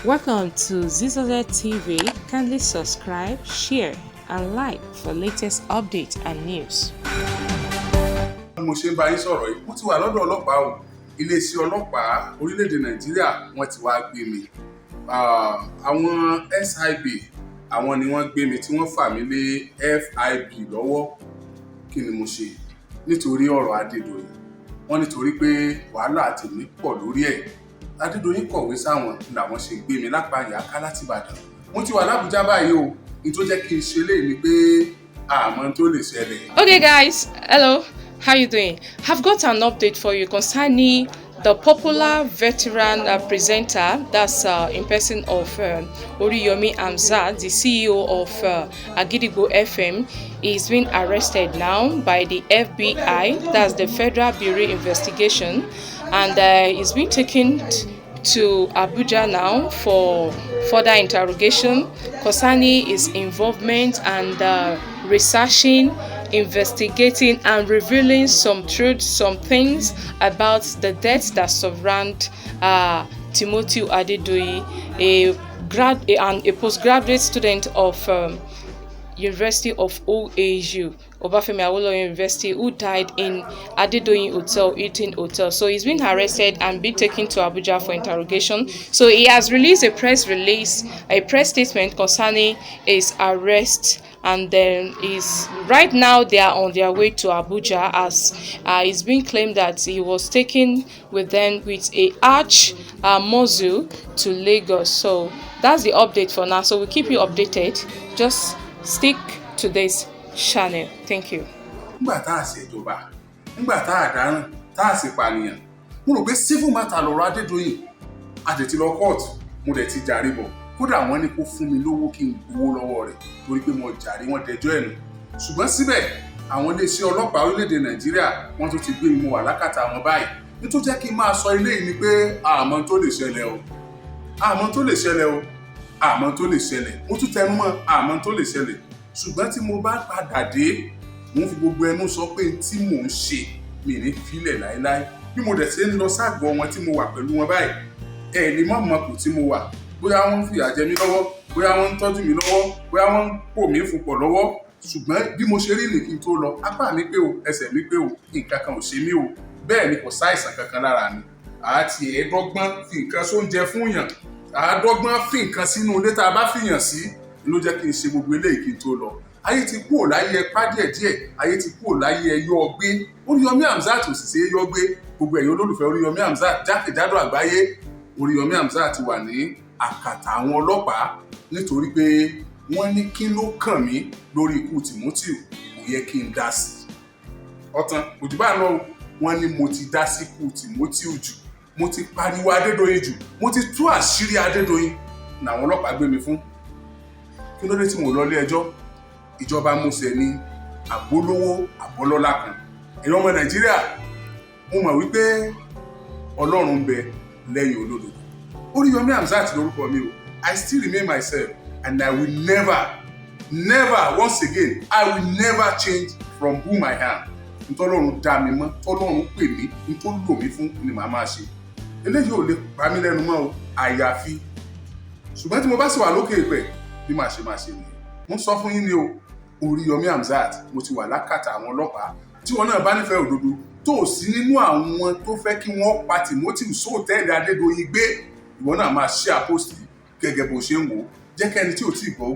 Welcome to Zisodel TV. Kindly subscribe, share, and like for latest updates and news. Mo ṣe ń bá yín sọ̀rọ̀ yìí, mo ti wà lọ́dọ̀ ọlọ́pàá o. Iléeṣẹ́ ọlọ́pàá orílẹ̀-èdè Nàìjíríà wọ́n ti wá gbé mi. Àwọn SIB àwọn ni wọ́n gbé mi tí wọ́n fà mí lé FIB lọ́wọ́. Kí ni mo ṣe? Nítorí ọ̀rọ̀ Adédoyin. Wọ́n nítorí pé wàhálà tèmi pọ̀ lórí ẹ̀. Adédoyin kọ̀wé sáwọn làwọn ṣe gbé mi lápá Ìyáká láti Ìbàdàn. Mo ti wà l'Abuja báyìí o. Ní tó jẹ́ kí n ṣe léyìí ni pé àmọ́ tó lè ṣẹlẹ̀. Okay guys, hello. How you doing? I've got an update for you concerning the popular veteran presenter, that's in person of Oriyomi Hamzat, the CEO of Agidigbo FM. He's been arrested now by the FBI, that's the Federal Bureau Investigation, and he's been taken to Abuja now for further interrogation concerning his involvement and researching, investigating and revealing some truths, some things about the deaths that surround Timothy Adedoyin, a postgraduate student of University of OAU, Obafemi Awolowo University, who died in Adedoyin Hotel, Hilton Hotel. So he's been arrested and been taken to Abuja for interrogation. So he has released a press statement concerning his arrest, and then right now they are on their way to Abuja, as it's been claimed that he was taken with them with a arch muzzle to Lagos. So that's the update for now. So we'll keep you updated. Just stick to this channel. Thank you. Nígbà tá a ṣèjọba, nígbà tá a dáràn, tá a sì pànìyàn, mo rò pé civil matter lọ́rọ̀ Adédoyin, a dẹ̀ ti lọ court, mo dẹ̀ ti jàre bọ̀. Kódà wọ́n ní kó fún mi lówó kí n gbowó lọ́wọ́ rẹ̀ torí pé mo jàre wọ́n dẹjọ́ ẹ̀ nù. Ṣùgbọ́n síbẹ̀, àwọn iléeṣẹ́ ọlọ́pàá orílẹ̀-èdè Nàìjíríà wọ́n tún ti gbé mi wà lákàtà wọn báyìí. Nítorí jẹ́ kí n máa sọ eléyìí ni pé àmọ́ tó lè ṣẹlẹ̀ o. Àmọ́ tó lè ṣẹlẹ̀ o. Àmọ́ tó lè ṣẹlẹ̀. Mo tún tẹnu mọ́ àmọ́ tó lè ṣẹlẹ̀. Ṣùgbọ́n tí mo bá padà dé, mo fi gbogbo ẹnu sọ pé tí mò ń ṣe mi ní filẹ̀ láéláé. Bí mo dẹ̀ ṣe ń lọ ságọ́ wọn tí mo wà pẹ̀lú wọn báyìí, ẹ lè má mọ̀ kò tí mo wà. Bóyá wọ́n ń fìyà jẹ mí lọ́wọ́, bóyá wọ́n ń tọ́jú mi lọ́wọ́, bóyá wọ́n ń pò mí fún pọ̀ lọ́wọ́. Ṣùgbọ́n bí mo ṣe rí ní kí n tó lọ, apá mi pé o, ẹsẹ̀ mi pé o, nǹkan kan ò ṣe mí o. Bẹ́ẹ̀ ni kò sáìsàn kankan lára mi. Àti ẹ̀ẹ́dọ́gbọ́n fi nǹkan sóúnjẹ fún yàn. Àádọ́gbọ́n fi nǹkan sínú ilé tá a bá fìyàn sí ló jẹ́ kí n ṣe gbogbo eléyìí kí n tó lọ. Ayé ti kúrò láyé ẹpá díẹ̀díẹ̀, ayé ti kúrò láyé ẹyọ ọgbé. Oriyomi Hamzat ò sì ṣe é yọ gbé. Gbogbo ẹ̀yin olólùfẹ́ Oriyomi Hamzat jákèjádò àgbáyé, Oriyomi Hamzat ti wà ní àkàtà àwọn ọlọ́pàá nítorí pé wọ́n ní kí ló kàn mí lórí ikú Timothy, kò yẹ kí n dá sí. Ọ̀tán òjò bá lọ, wọ́n ní mo ti dá sí ikú Timothy jù, mo ti pariwo Adédoyin jù, mo ti tú àṣírí Adédoyin làwọn ọlọ́pàá gbé mi fún. Kí ló dé tí mo lọ ilé ẹjọ́? Ìjọba Mósè ní àbólówó àbọ́lọ́lá kan. Ẹ̀yin ọmọ Nàìjíríà, mo mọ̀ wípé Ọlọ́run ń bẹ lẹ́yìn olódodo. Oriyomi Hamzat lórúkọ mi o. I still remain myself and I will never once again, I will never change from whom I am. Ntọ́lọ́run dá mi mọ́, tọ́lọ́run pè mí, ntọ́ lò mí fún ni màá máa ṣe. Eléyìí ò lè pa mí lẹ́nu mọ́ o, àyàfi. Ṣùgbọ́n tí mo bá sì wà lókè ìpẹ́, bí màá ṣe nìyẹn. Mo sọ fún yín ni o, Oriyomi Hamzat, mo ti wà lákàtà àwọn ọlọ́pàá. Tí wọn náà bá nífẹ̀ẹ́ òdodo, tó sí nínú àwọn tó fẹ́ kí wọ́n pa Timothy sóòtẹ́ẹ̀lì Adédoyin gbé, ìwọ náà máa share post gẹ́gẹ́ bó ṣe ń wò. Jẹ́ kẹ́ni tí ò tí ì gbọ́.